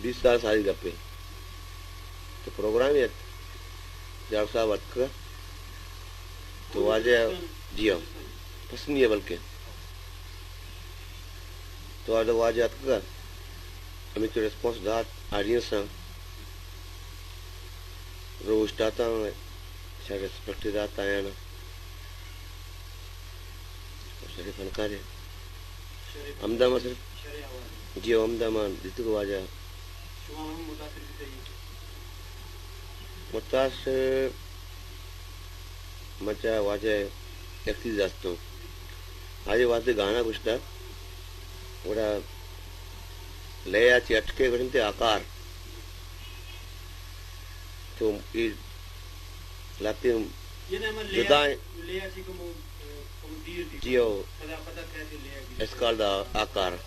20 साल सारी गप्पे तो प्रोग्राम है जाड़ साहब अटका तो आज जियो पसंद है बल्कि तो आज अटका हमें तो रिस्पॉन्स दात ऑडियंस रोज टाता शायद रिस्पेक्ट दात आया ना सारे फनकार है अहमदाबाद सिर्फ जियो अहमदाबाद दितु को आजा मुतासिर मचा वाजे एक्सी जास्तो आज वास्ते गाना कुछ था वड़ा ले आची अटके गणते आकार तो ये लाते जुदा जियो इसका आकार